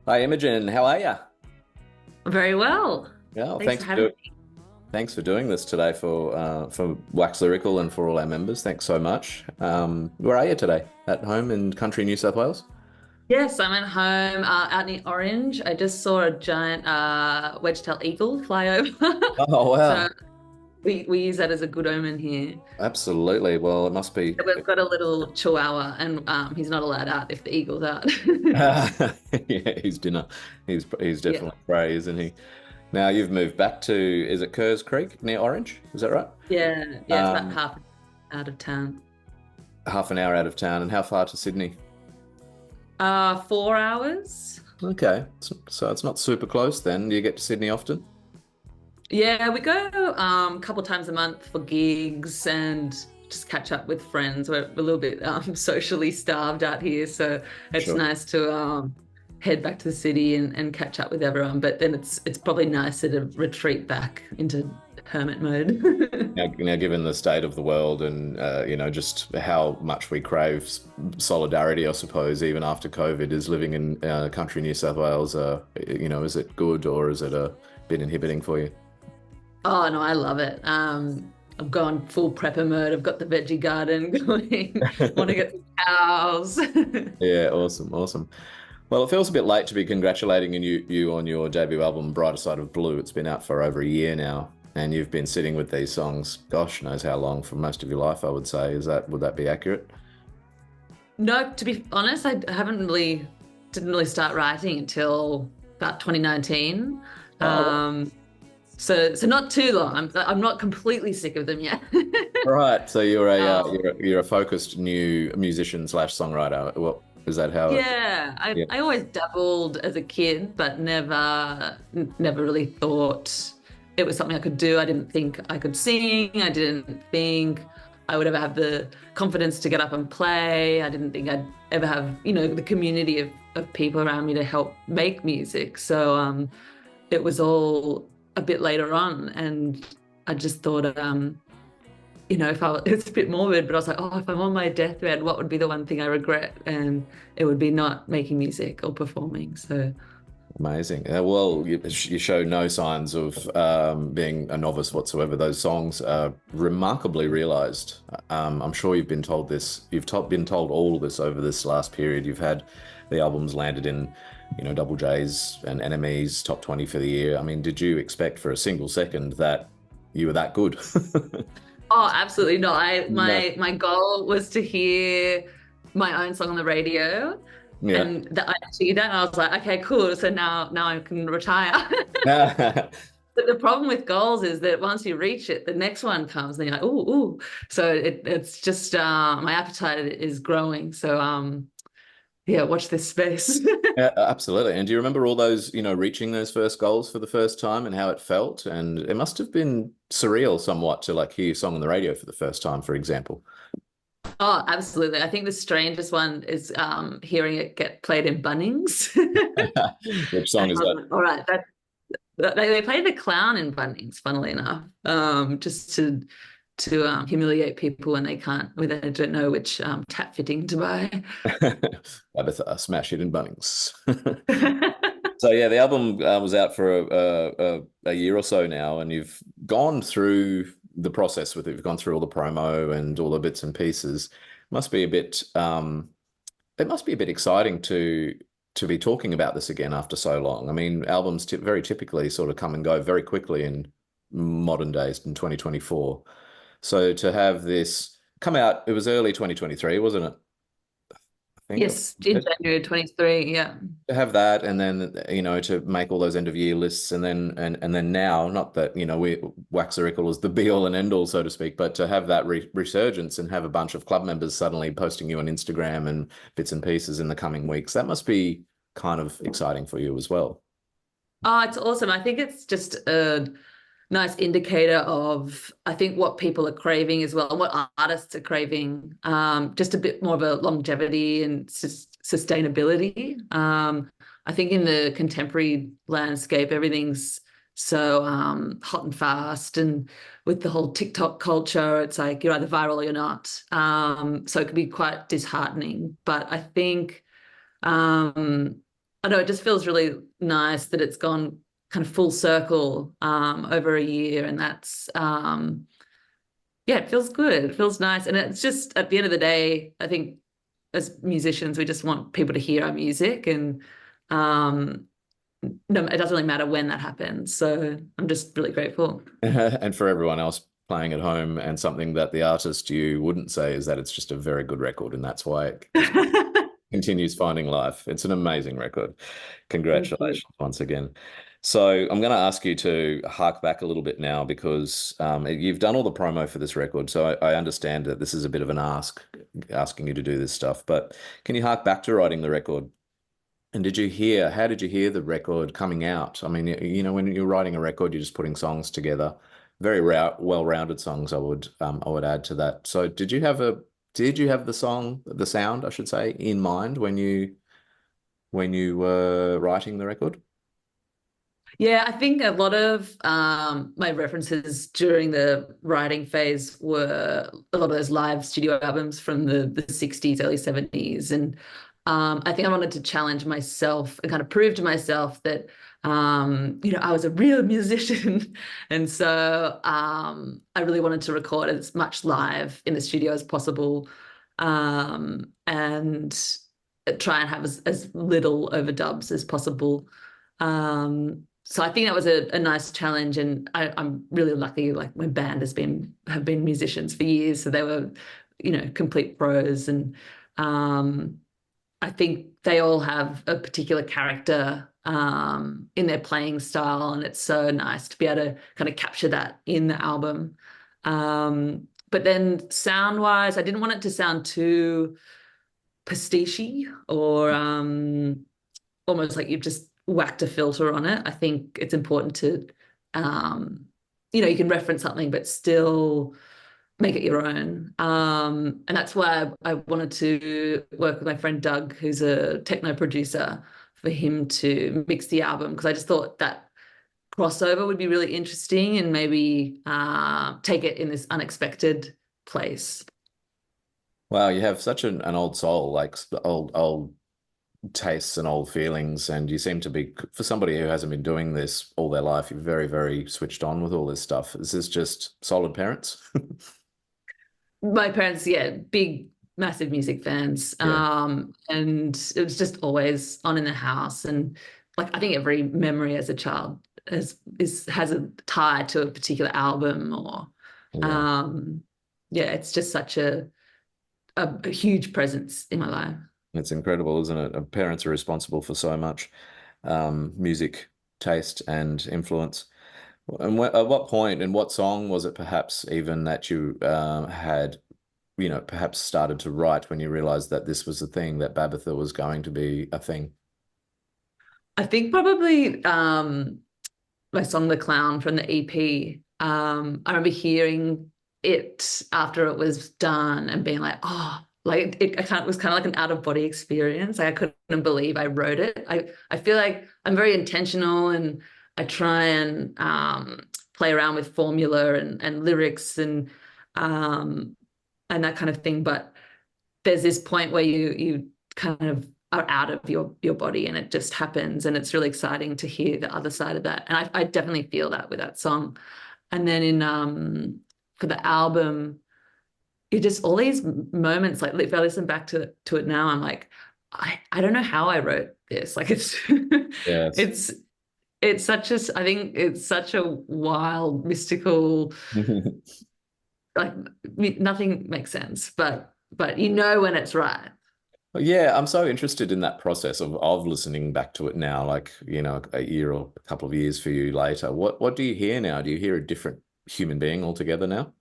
Hi Imogen, how are you? Very well. Yeah, Thanks for having me. thanks for doing this today for Waxx Lyrical and for all our members. Thanks so much. Where are you today? At home in country New South Wales? Yes, I'm at home out near Orange. I just saw a giant wedge-tailed eagle fly over. Oh So wow, we use that as a good omen here. absolutely. Well, it must be. We've got a little chihuahua and he's not allowed out if the eagle's out. Yeah, he's dinner. He's Yeah. definitely prey, isn't he? Now you've moved back to, is it Kerrs Creek near Orange? Is that right? Yeah. Yeah, it's about Um, half out of town. Half an hour out of town, and how far to Sydney? 4 hours. Okay, so it's not super close then. Do you get to Sydney often? Yeah, we go a couple times a month for gigs and just catch up with friends. We're a little bit socially starved out here, so it's Sure. nice to head back to the city and catch up with everyone. But then it's probably nicer to retreat back into hermit mode. Now, given the state of the world and just how much we crave solidarity, I suppose, even after COVID, is living in country New South Wales, is it good or is it a bit inhibiting for you? Oh no, I love it. I've gone full prepper mode. I've got the veggie garden going. Want to get some cows. Yeah, awesome, awesome. Well, it feels a bit late to be congratulating you on your debut album, Brighter Side of Blue. It's been out for over a year now, and you've been sitting with these songs, gosh knows how long, for most of your life, I would say. Would that be accurate? No, to be honest, I haven't really didn't really start writing until about 2019. Oh, Um, so not too long. I'm not completely sick of them yet. right. So Um, you're a focused new musician slash songwriter. Well, is that how it? yeah, Yeah. I always dabbled as a kid, but never really thought it was something I could do. I didn't think I could sing. I didn't think I would ever have the confidence to get up and play. I didn't think I'd ever have, the community of people around me to help make music. So it was all a bit later on, and I just thought, if it's a bit morbid, but I was like, oh, if I'm on my deathbed, what would be the one thing I regret? And it would be not making music or performing. So, Amazing. Well, you show no signs of being a novice whatsoever. Those songs are remarkably realized. I'm sure you've been told this. Been told all of this over this last period. You've had the albums landed in, Double J's and NME's top 20 for the year. I mean, did you expect for a single second that you were that good? oh, absolutely not. I No. my goal was to hear my own song on the radio, Yeah. and I achieved that. And I was like, okay, cool. So now I can retire. But the problem with goals is that once you reach it, the next one comes, and you're like, ooh, ooh. So it's just my appetite is growing. So yeah, watch this space. Yeah, absolutely. And do you remember all those, reaching those first goals for the first time and how it felt? And it must have been surreal somewhat to like hear your song on the radio for the first time, for example. Oh, absolutely. I think the strangest one is hearing it get played in Bunnings. Which And song is I was that? like, all right, they play the clown in Bunnings, funnily enough, just to humiliate people when they don't know which tap fitting to buy. Babitha, Smash It in Bunnings. So yeah, the album was out for a year or so now, and you've gone through the process with it. You've gone through all the promo and all the bits and pieces. Must be a bit it must be a bit exciting to be talking about this again after so long. I mean, albums very typically sort of come and go very quickly in modern days in 2024. So to have this come out, it was early 2023, wasn't it? I think Yes, in January 23. Yeah. to have that, and then to make all those end of year lists, and then and then now, not that we Waxx Lyrical is the be all and end all, so to speak, but to have that resurgence and have a bunch of club members suddenly posting you on Instagram and bits and pieces in the coming weeks, that must be kind of exciting for you as well. Oh, it's awesome. I think it's just a nice indicator of, I think, what people are craving as well, and what artists are craving. Just a bit more of a longevity and sustainability. I think in the contemporary landscape, everything's so hot and fast, and with the whole TikTok culture, it's like you're either viral or you're not. So it can be quite disheartening. But I think. Um, I know it just feels really nice that it's gone kind of full circle over a year, and that's yeah, it feels good. It feels nice, and it's just at the end of the day, I think as musicians, we just want people to hear our music, and um, no, it doesn't really matter when that happens. So I'm just really grateful. And for everyone else playing at home, and something that the artist you wouldn't say is that it's just a very good record, and that's why it just continues finding life. It's an amazing record. Thank you. Congratulations once again. So I'm going to ask you to hark back a little bit now, because you've done all the promo for this record. So I understand that this is a bit of an ask, asking you to do this stuff. But can you hark back to writing the record? And how did you hear the record coming out? I mean, when you're writing a record, you're just putting songs together, very well-rounded songs, I would add to that. So did you have the sound, I should say, in mind when you were writing the record? Yeah, I think a lot of my references during the writing phase were a lot of those live studio albums from the 60s, early 70s. And I think I wanted to challenge myself and kind of prove to myself that, I was a real musician. And so I really wanted to record as much live in the studio as possible, and try and have as little overdubs as possible. So I think that was a nice challenge, and I'm really lucky. Like my band have been musicians for years, so they were, complete pros, and I think they all have a particular character in their playing style, and it's so nice to be able to kind of capture that in the album. But then sound-wise, I didn't want it to sound too pastiche or almost like you've just whacked a filter on it. I think it's important to, you can reference something, but still make it your own. And that's why I wanted to work with my friend Doug, who's a techno producer, for him to mix the album, because I just thought that crossover would be really interesting, and maybe take it in this unexpected place. Wow, you have such an old soul, like old tastes and old feelings, and you seem to be, for somebody who hasn't been doing this all their life, you're very, very switched on with all this stuff. Is this just solid parents? My parents, yeah, big, massive music fans. Yeah. And it was just always on in the house. And like I think every memory as a child has a tie to a particular album, or Yeah. yeah, it's just such a huge presence in my life. It's incredible, isn't it? Parents are responsible for so much music taste and influence. And at what point, and what song was it perhaps even that you had, perhaps started to write when you realized that this was a thing, that Babitha was going to be a thing? I think probably my song "The Clown" from the EP. I remember hearing it after it was done and being like, oh, like it was kind of like an out of body experience. Like I couldn't believe I wrote it. I feel like I'm very intentional, and I try and play around with formula and lyrics and that kind of thing. But there's this point where you kind of are out of your body, and it just happens, and it's really exciting to hear the other side of that. And I definitely feel that with that song. And then in for the album, it just all these moments, like if I listen back to it now, I'm like, I don't know how I wrote this. Like it's Yes. it's such a, I think it's such a wild, mystical, like nothing makes sense, but you know when it's right. Well, yeah, I'm so interested in that process of listening back to it now, like, a year or a couple of years for you later. What do you hear now? Do you hear a different human being altogether now?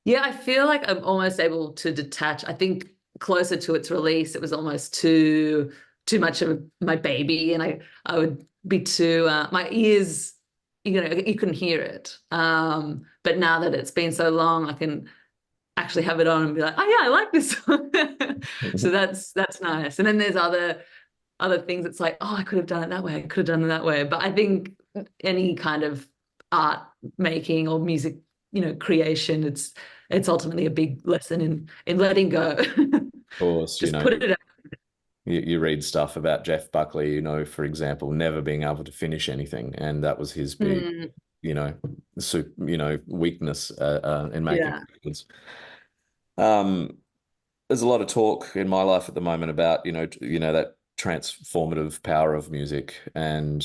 Yeah, I feel like I'm almost able to detach. I think closer to its release, it was almost too much of my baby, and I would be too my ears, you couldn't hear it. But now that it's been so long, I can actually have it on and be like, oh yeah, I like this song. So that's nice. And then there's other things. It's like, oh, I could have done it that way. I could have done it that way. But I think any kind of art making or music, creation, it's ultimately a big lesson in letting go. Of course, Just put it out. You read stuff about Jeff Buckley, for example, never being able to finish anything, and that was his big, Mm, you know, weakness in making yeah. records. Um, there's a lot of talk in my life at the moment about, that transformative power of music, and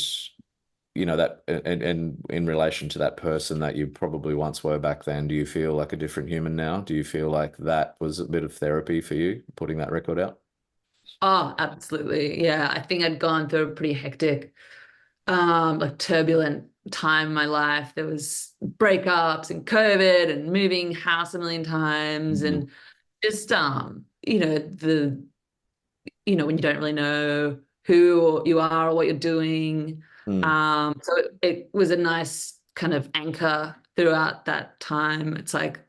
that, and in relation to that person that you probably once were back then. Do you feel like a different human now? Do you feel like that was a bit of therapy for you, putting that record out? Oh, absolutely. Yeah. I think I'd gone through a pretty hectic, like turbulent time in my life. There was breakups and COVID and moving house a million times Mm. and just when you don't really know who you are or what you're doing. Mm. So it was a nice kind of anchor throughout that time. It's like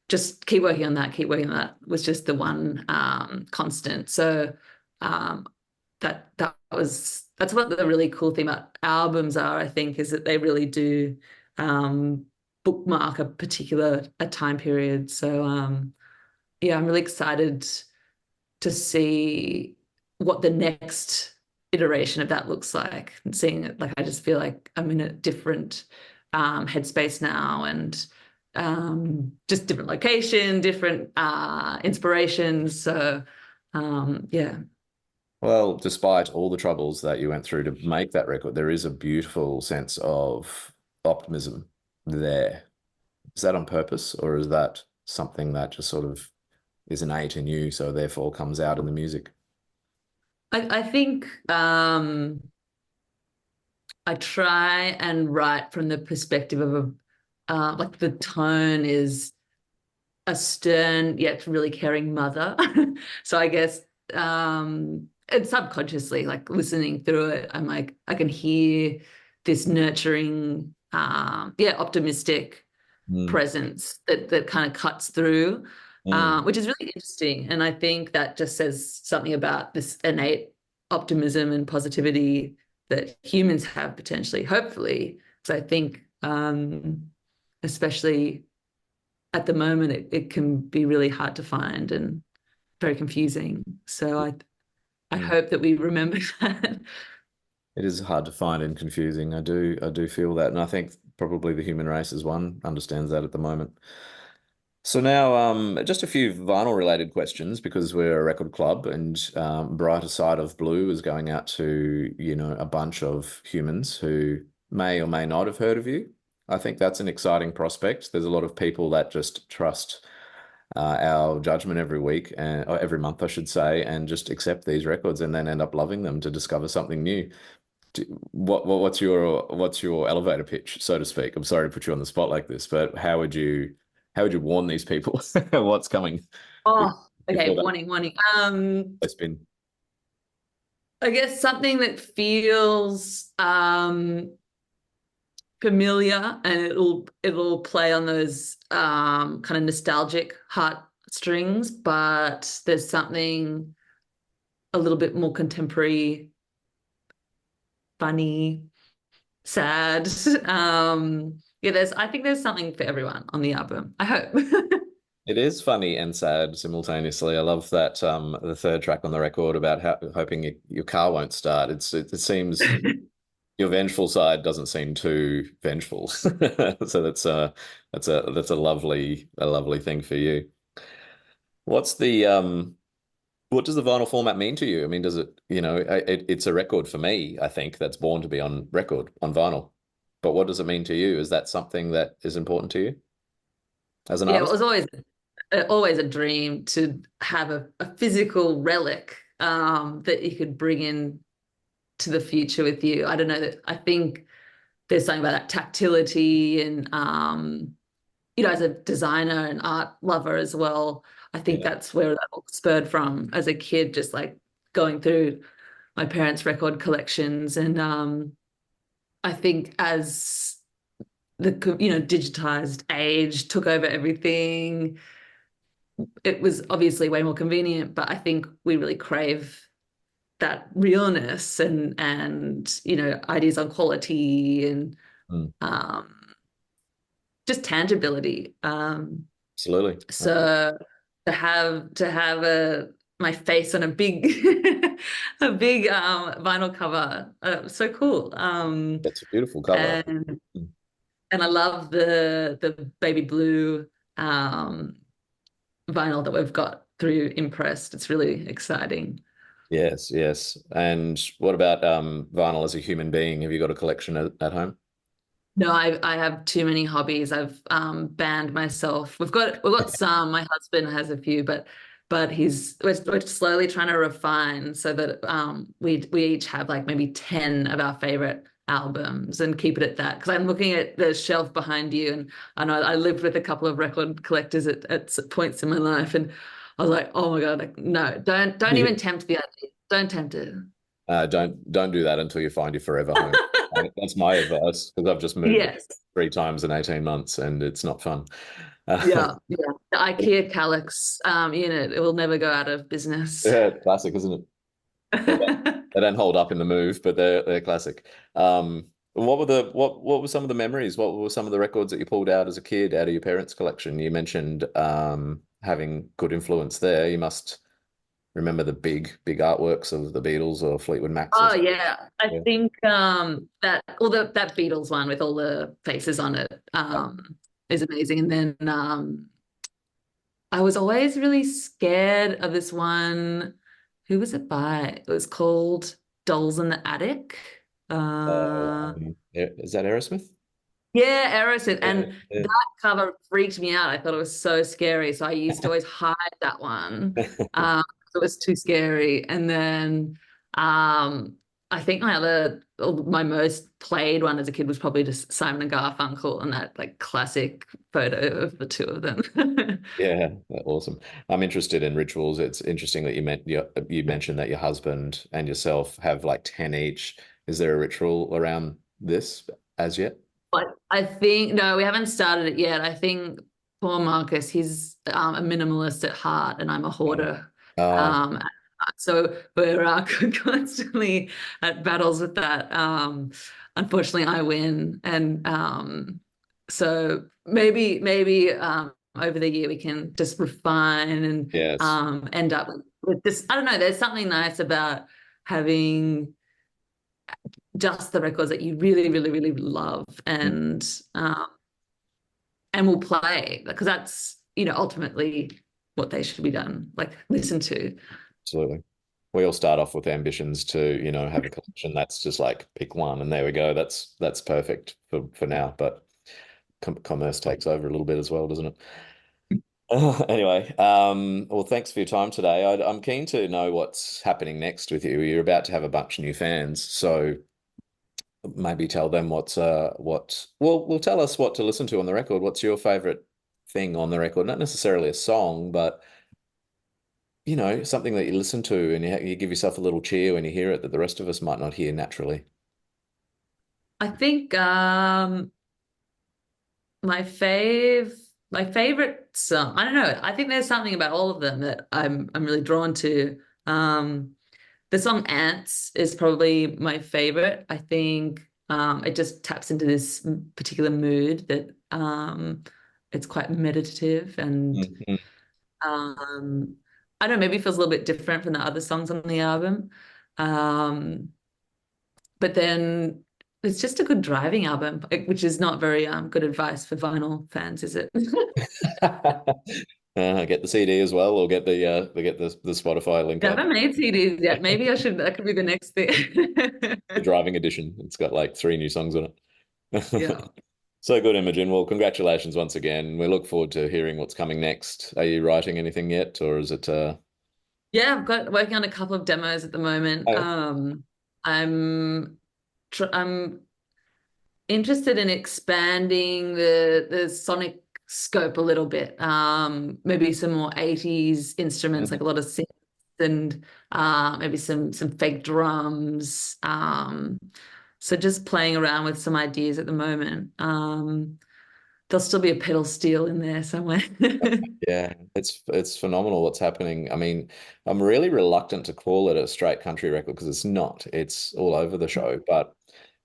just keep working on that, keep working on that was just the one constant. So um, that's what the really cool thing about albums are, I think, is that they really do bookmark a time period. So yeah, I'm really excited to see what the next iteration of that looks like, and seeing it. Like, I just feel like I'm in a different headspace now, and just different location, different inspirations. So yeah. Well, despite all the troubles that you went through to make that record, there is a beautiful sense of optimism there. Is that on purpose, or is that something that just sort of is innate in you, so therefore comes out in the music? I think I try and write from the perspective of like the tone is a stern yet really caring mother. So I guess and subconsciously, like listening through it, I'm like, I can hear this nurturing, yeah, optimistic Mm. presence that kind of cuts through, Mm. which is really interesting. And I think that just says something about this innate optimism and positivity that humans have potentially, hopefully. So I think, especially at the moment, it can be really hard to find and very confusing. So I Mm. hope that we remember that. It is hard to find and confusing. I do feel that, and I think probably the human race as one understands that at the moment. So now, just a few vinyl related questions, because we're a record club, and Brighter Side of Blue is going out to, a bunch of humans who may or may not have heard of you. I think that's an exciting prospect. There's a lot of people that just trust our judgment every week, or every month, I should say, and just accept these records and then end up loving them to discover something new. What's your elevator pitch, so to speak? I'm sorry to put you on the spot like this, but how would you warn these people what's coming Oh, before okay. that Warning, warning. spin? I guess something that feels familiar, and it'll play on those kind of nostalgic heartstrings, but there's something a little bit more contemporary, funny, sad. Yeah, I think there's something for everyone on the album. I hope. It is funny and sad simultaneously. I love that the third track on the record about hoping your car won't start. It seems your vengeful side doesn't seem too vengeful. So that's a lovely thing for you. What's the what does the vinyl format mean to you? I mean, does it's a record for me, I think, that's born to be on record, on vinyl. But what does it mean to you? Is that something that is important to you as an Yeah, it artist? was always a dream to have a physical relic that you could bring in to the future with you. I don't know that I think there's something about that tactility and as a designer and art lover as well, I think Yeah. that's where that all spurred from as a kid, just like going through my parents' record collections. And I think as the digitized age took over everything, it was obviously way more convenient, but I think we really crave that realness and ideas on quality and Mm, um, just tangibility. absolutely. So to have a my face on a big a big vinyl cover. So cool. That's a beautiful cover. And Mm. and I love the baby blue um vinyl that we've got through Impressed. It's really exciting. Yes, yes. And what about vinyl as a human being? Have you got a collection at home? No, I have too many hobbies. I've banned myself. We've got some. My husband has a few, but we're slowly trying to refine so that we each have like maybe 10 of our favorite albums and keep it at that. Because I'm looking at the shelf behind you, and I know I lived with a couple of record collectors at points in my life, and I was like, oh my God, like, no, don't even tempt the idea. Don't tempt it. Don't do that until you find your forever home. That's my advice because I've just moved Yes. 3 times in 18 months and it's not fun. Uh, Yeah, yeah. The IKEA Kallax unit, it will never go out of business. yeah, classic, isn't it? They don't hold up in the move, but they're classic. What were some of the memories? What were some of the records that you pulled out as a kid out of your parents' collection? You mentioned having good influence there. You must remember the big artworks of the Beatles or Fleetwood Mac or Oh something. yeah, I Yeah. think that Beatles one with all the faces on it is amazing. And then I was always really scared of this one. Who was it by? It was called Dolls in the Attic. Is that Aerosmith? Yeah, Aerosmith. Yeah, And yeah. that cover freaked me out. I thought it was so scary. So I used to always hide that one. It was too scary. And then I think my most played one as a kid was probably just Simon and Garfunkel and that like classic photo of the two of them. Yeah, awesome. I'm interested in rituals. It's interesting that you mentioned that your husband and yourself have like 10 each. Is there a ritual around this as yet? But I think no, we haven't started it yet. I think poor Marcus, he's a minimalist at heart, and I'm a Oh, hoarder. oh, Um, so we're constantly at battles with that. Unfortunately, I win, and so maybe over the year we can just refine and yes. end up with this. I don't know. There's something nice about having just the records that you really, really, really love Mm, and will play because that's ultimately what they should be done, like listen to. absolutely. We all start off with ambitions to, have a collection that's just like pick one and there we go. That's perfect for now, but commerce takes over a little bit as well, doesn't it? Anyway, well, thanks for your time today. I'm keen to know what's happening next with you. You're about to have a bunch of new fans, so maybe tell them well, tell us what to listen to on the record. What's your favorite thing on the record? Not necessarily a song, but something that you listen to and you give yourself a little cheer when you hear it that the rest of us might not hear naturally. I think my my favorite song, I don't know, I think there's something about all of them that I'm really drawn to. The song Ants is probably my favorite. I think it just taps into this particular mood that it's quite meditative and Mhm. um, I don't know, maybe it feels a little bit different from the other songs on the album. Um, but then it's just a good driving album, which is not very good advice for vinyl fans, is it? Get the CD as well, or get the Spotify link I up. haven't made CDs yet. Maybe I should, that could be the next thing. The driving edition. It's got like 3 new songs on it. Yeah. So good, Imogen. Well, congratulations once again. We look forward to hearing what's coming next. Are you writing anything yet, or is it Yeah, I've got working on a couple of demos at the moment. oh, I'm I'm interested in expanding the sonic scope a little bit. Maybe some more 80s instruments, like a lot of synths and maybe some fake drums. So just playing around with some ideas at the moment. There'll still be a pedal steel in there somewhere. yeah, it's phenomenal what's happening. I mean, I'm really reluctant to call it a straight country record because it's not. It's all over the show, but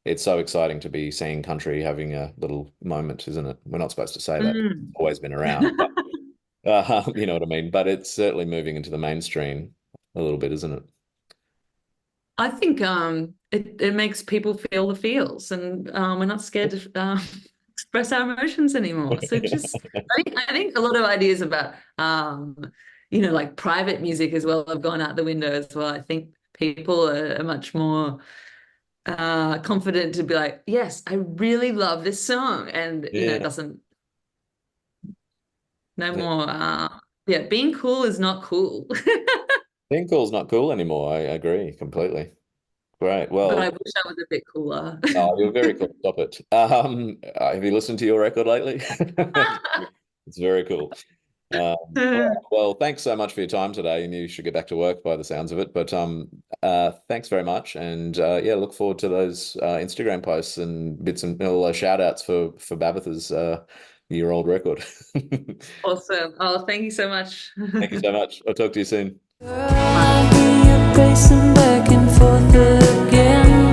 it's so exciting to be seeing country having a little moment, isn't it? We're not supposed to say that. It's Mm. always been around, but you know what I mean. But it's certainly moving into the mainstream a little bit, isn't it? I think it makes people feel the feels, and we're not scared to express our emotions anymore. So just I think a lot of ideas about like private music as well have gone out the window as well. I think people are much more confident to be like, yes, I really love this song, and Yeah. doesn't no more yeah, being cool is not cool. Being cool is not cool anymore. I agree completely. Great. But Well, I wish I was a bit cooler. oh, you're very cool. Stop it. Have you listened to your record lately? It's very cool. All right. Well, thanks so much for your time today, and you should get back to work by the sounds of it. But thanks very much, and yeah, look forward to those Instagram posts and bits and little shout outs for Babitha's year-old record. Awesome. Oh, thank you so much. Thank you so much. I'll talk to you soon. Bye. Pacing back and forth again.